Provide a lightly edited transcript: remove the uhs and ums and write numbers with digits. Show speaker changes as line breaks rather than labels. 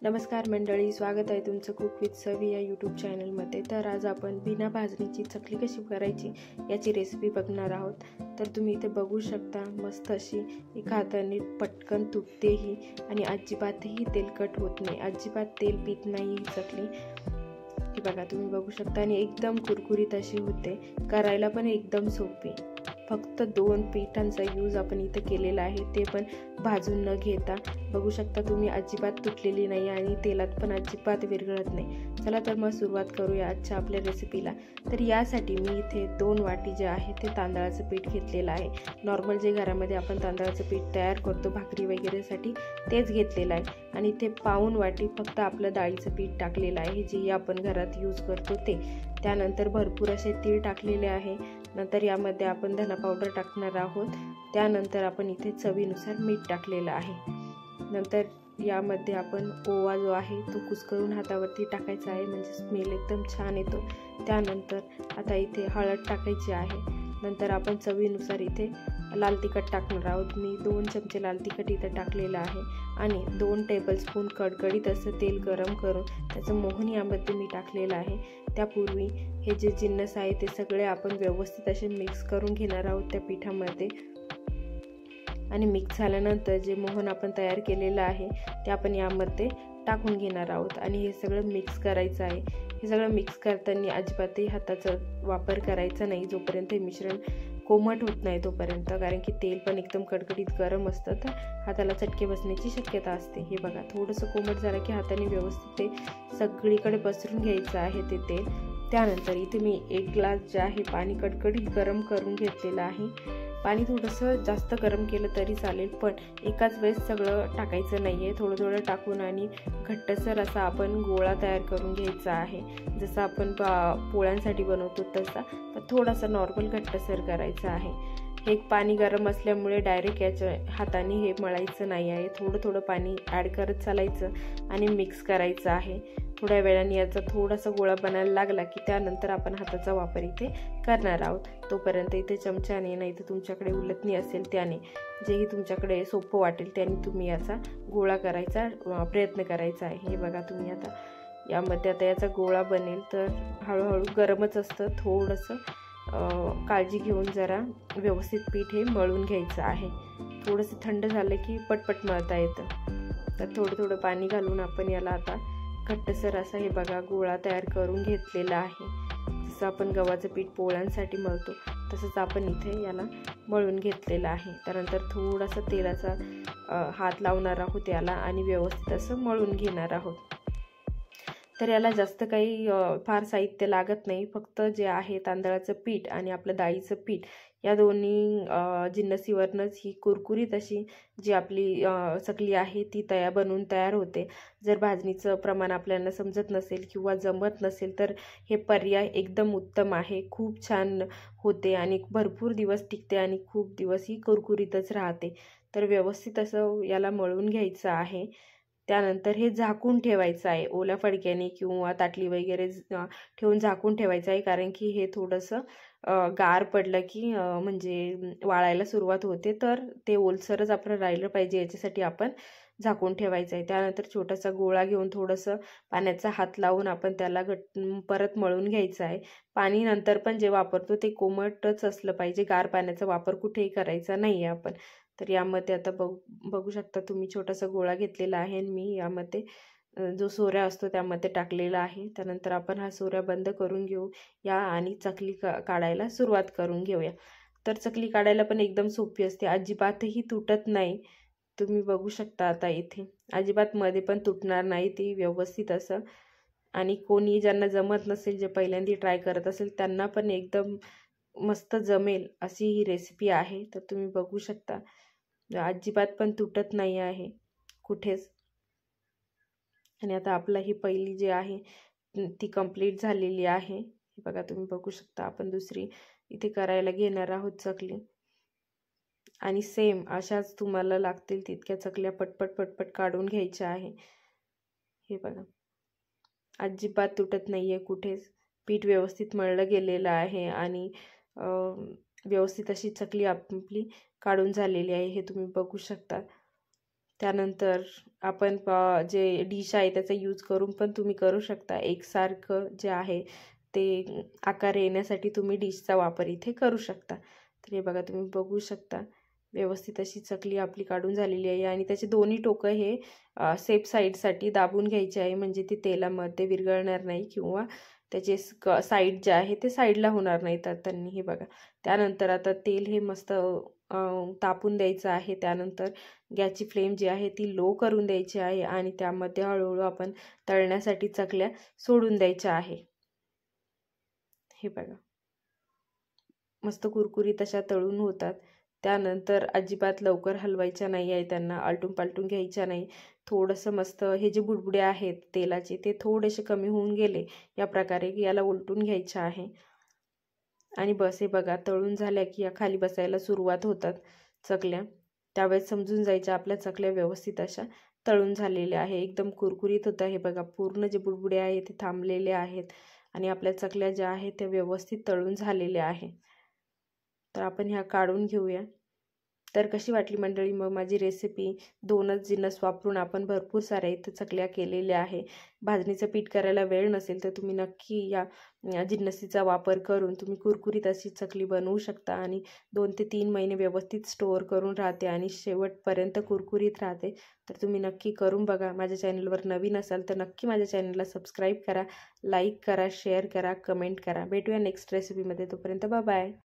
नमस्कार मंडळी, स्वागत आहे तुमचं कुक विथ सवी या यूट्यूब चॅनलमध्ये। तर आज आपण बिना भाजणीची चकली कशी करायची याची रेसिपी बघणार आहोत। तर तुम्ही इथे बघू शकता, मस्त अशी एका हाताने पटकन तुटतेही आणि अजिबातही तेलकट होत नाही, अजिबात तेल पीत नाही ही चकली। ही बघा, तुम्ही बघू शकता आणि एकदम कुरकुरीत अशी होते, करायला पण एकदम सोपी। फक्त 2 पिठांचा यूज आपण इथे केलेला आहे, ते पण भाजून न घेता। बघू शकता तुम्ही, अजिबात तुटलेली नाही आणि तेलात पण अजिबात विरघळत नाही। चला तर मग सुरुवात करूया आजच्या आपल्या रेसिपीला। तर यासाठी मी इथे 2 वाटी जे आहे ते तांदळाचं पीठ घेतलेलं आहे। नॉर्मल जे घरामध्ये आपण तांदळाचं पीठ तयार करतो भाकरी वगैरेसाठी, तेच घेतलेलं आहे। आणि इथे पाऊण वाटी फक्त आपलं डाळीचं पीठ टाकलेलं आहे, जे आपण घरात यूज करतो ते। त्यानंतर भरपूर असे तीळ टाकलेले आहे। नंतर यामध्ये आपण धना पावडर टाकणार आहोत। त्यानंतर आपण इथे चवीनुसार मीठ टाकलेलं आहे। नंतर यामध्ये आपण ओवा जो आहे तो कुस्करून हातावरती टाकायचा आहे, म्हणजे स्मेल एकदम छान येतो। त्यानंतर आता इथे हळद टाकायची आहे। नंतर आपण चवीनुसार इथे लाल तिखट टाकणार आहोत। मी 2 चमचे लाल तिखट इथे टाकलेलं आहे आणि 2 टेबलस्पून कडकडीत असं तेल गरम करून त्याचं मोहन यामध्ये मी टाकलेलं आहे। त्यापूर्वी हे जे जिन्नस आहे ते सगळे आपण व्यवस्थित असे मिक्स करून घेणार आहोत त्या पिठामध्ये। आणि मिक्स झाल्यानंतर जे मोहन आपण तयार केलेलं आहे ते आपण यामध्ये टाकून घेणार आहोत आणि हे सगळं मिक्स करायचं आहे। हे सगळं मिक्स करताना अजिबातही हाताचा वापर करायचा नाही, जोपर्यंत हे मिश्रण कोमट होत नाही तोपर्यंत, कारण की तेल पण एकदम कडकडीत गरम असतं, तर हाताला चटके बसण्याची शक्यता असते। हे बघा, थोडंसं कोमट झालं की हाताने व्यवस्थित ते सगळीकडे पसरून घ्यायचं आहे ते तेल। त्यानंतर इथे मी 1 ग्लास जे आहे पाणी कडकडीत गरम करून घेतलेलं आहे। पाणी थोडंसं जास्त गरम केलं तरी चालेल, पण एकाच वेळेस सगळं टाकायचं नाही आहे, थोडं थोडं टाकून आणि घट्टसर असा आपण गोळा तयार करून घ्यायचा आहे। जसं आपण पोळ्यांसाठी बनवतो तसा, पण थोडासा नॉर्मल घट्टसर करायचा आहे। हे पाणी गरम असल्यामुळे डायरेक्ट याच्या हाताने हे मळायचं नाही आहे, थोडं थोडं पाणी ॲड करत चालायचं आणि मिक्स करायचं आहे। थोड्या वेळाने याचा थोडासा गोळा बनायला लागला की त्यानंतर आपण हाताचा वापर इथे करणार आहोत। तोपर्यंत इथे चमच्याने, नाही तर तुमच्याकडे उलटणी असेल त्याने, जेही तुमच्याकडे सोपं वाटेल त्याने तुम्ही याचा गोळा करायचा प्रयत्न करायचा आहे। हे बघा, तुम्ही आता यामध्ये आता याचा गोळा बनेल, तर हळूहळू गरमच असतं, थोडंसं काळजी घेऊन जरा व्यवस्थित पीठ हे मळून घ्यायचं आहे। थोडंसं थंड झालं की पटपट मळता येतं। तर थोडं थोडं पाणी घालून आपण याला आता घट्टसर असा हे बघा गोळा तयार करून घेतलेला आहे। जसं आपण गव्हाचं पीठ पोळ्यांसाठी मळतो तसंच आपण इथे याला मळून घेतलेलं आहे। त्यानंतर थोडासा तेलाचा हात लावणार आहोत याला आणि व्यवस्थित असं मळून घेणार आहोत। तर याला जास्त काही फार साहित्य लागत नाही, फक्त जे आहे तांदळाचं पीठ आणि आपलं डाळीचं पीठ, या दोन्ही जिन्नसीवरनंच ही कुरकुरीत अशी जी आपली चकली आहे ती बनवून तयार होते। जर भाजणीचं प्रमाण आपल्याला समजत नसेल किंवा जमत नसेल तर हे पर्याय एकदम उत्तम आहे, खूप छान होते आणि भरपूर दिवस टिकते आणि खूप दिवस ही कुरकुरीतच राहते। तर व्यवस्थित असं याला मळून घ्यायचं आहे। त्यानंतर हे झाकून ठेवायचं आहे, ओल्या फडक्याने किंवा ताटली वगैरे ठेवून झाकून ठेवायचं आहे, कारण की हे थोडंसं गार पडलं की म्हणजे वाळायला सुरुवात होते, तर ते ओलसरच आपलं राहिलं पाहिजे याच्यासाठी आपण झाकून ठेवायचं आहे। त्यानंतर छोटासा गोळा घेऊन थोडंसं पाण्याचा हात लावून आपण त्याला परत मळून घ्यायचं आहे। पाणी नंतर पण जे वापरतो ते कोमटच असलं पाहिजे, गार पाण्याचा वापर कुठेही करायचा नाही आहे आपण। तर यामध्ये आता बघू शकता तुम्ही, छोटासा गोळा घेतलेला आहे आणि मी यामध्ये जो सोऱ्या असतो त्यामध्ये टाकलेला आहे। त्यानंतर आपण हा सोऱ्या बंद करून घेऊ या आणि चकली काढायला सुरुवात करून घेऊया। तर चकली काढायला पण एकदम सोपी असते, अजिबातही तुटत नाही। तुम्ही बघू शकता आता इथे अजिबात मध्ये पण तुटणार नाही ती, व्यवस्थित असं। आणि कोणी ज्यांना जमत नसेल, जे पहिल्यांदा ट्राय करत असेल, त्यांना पण एकदम मस्त जमेल अशी ही रेसिपी आहे। तर तुम्ही बघू शकता अजिबात पण तुटत नाही आहे कुठेच। आणि आता आपला ही पहिली जी आहे ती कंप्लीट झालेली आहे। हे बघा, तुम्ही बघू शकता आपण दुसरी इथे करायला घेणार आहोत चकली, आणि सेम अशाच तुम्हाला लागतील तितक्या चकल्या पटपट पटपट काढून घ्यायच्या आहे। हे बघा, अजिबात तुटत नाहीये कुठेच, पीठ व्यवस्थित मळलं गेलेलं आहे आणि व्यवस्थित अशी चकली आपली काढून झालेली आहे, हे तुम्ही बघू शकता। त्यानंतर आपण जे डिश आहे त्याचा यूज करून पण तुम्ही करू शकता. एकसारखं जे आहे ते आकार येण्यासाठी तुम्ही डिशचा वापर इथे करू शकता. तर हे बघा, तुम्ही बघू शकता व्यवस्थित अशी चकली आपली काढून झालेली आहे आणि त्याचे दोन्ही टोकं हे सेफ साईडसाठी दाबून घ्यायचे आहे, म्हणजे ती तेलामध्ये विरघळणार नाही किंवा त्याचे साईड जे आहे ते साईडला होणार नाही त्यांनी. हे बघा, त्यानंतर आता तेल हे मस्त तापून द्यायचं आहे. त्यानंतर गॅसची फ्लेम जी आहे ती लो करून द्यायची आहे आणि त्यामध्ये हळूहळू आपण तळण्यासाठी चकल्या सोडून द्यायच्या आहे. हे बघा, मस्त कुरकुरीत अशा तळून होतात. त्यानंतर अजिबात लवकर हलवायच्या नाही आहे, त्यांना आलटून पालटून घ्यायच्या नाही. थोडंसं मस्त हे जे बुडबुडे आहेत तेलाचे ते थोडेसे कमी होऊन गेले या प्रकारे याला उलटून घ्यायचं आहे. आणि बस, हे बघा तळून झाल्या की या खाली बसायला सुरुवात होतात चकल्या. त्यावेळेस समजून जायच्या आपल्या चकल्या व्यवस्थित अशा तळून झालेल्या आहे. एकदम कुरकुरीत होतं. हे बघा, पूर्ण जे बुडबुडे आहेत ते थांबलेले आहेत आणि आपल्या चकल्या ज्या आहेत त्या व्यवस्थित तळून झालेल्या आहे. तर आपण ह्या काढून घेऊया. तर कशी वाटली मंडळी मग माझी रेसिपी? 2च जिन्नस वापरून आपण भरपूर साऱ्या इथं चकल्या केलेल्या आहे. भाजणीचं पीठ करायला वेळ नसेल तर तुम्ही नक्की या जिन्नसीचा वापर करून तुम्ही कुरकुरीत अशी चकली बनवू शकता आणि 2 ते 3 महिने व्यवस्थित स्टोअर करून राहते आणि शेवटपर्यंत कुरकुरीत राहते. तर तुम्ही नक्की करून बघा. माझ्या चॅनलवर नवीन असाल तर नक्की माझ्या चॅनलला सबस्क्राईब करा, लाईक करा, शेअर करा, कमेंट करा. भेटूया नेक्स्ट रेसिपीमध्ये. तोपर्यंत बाय बाय.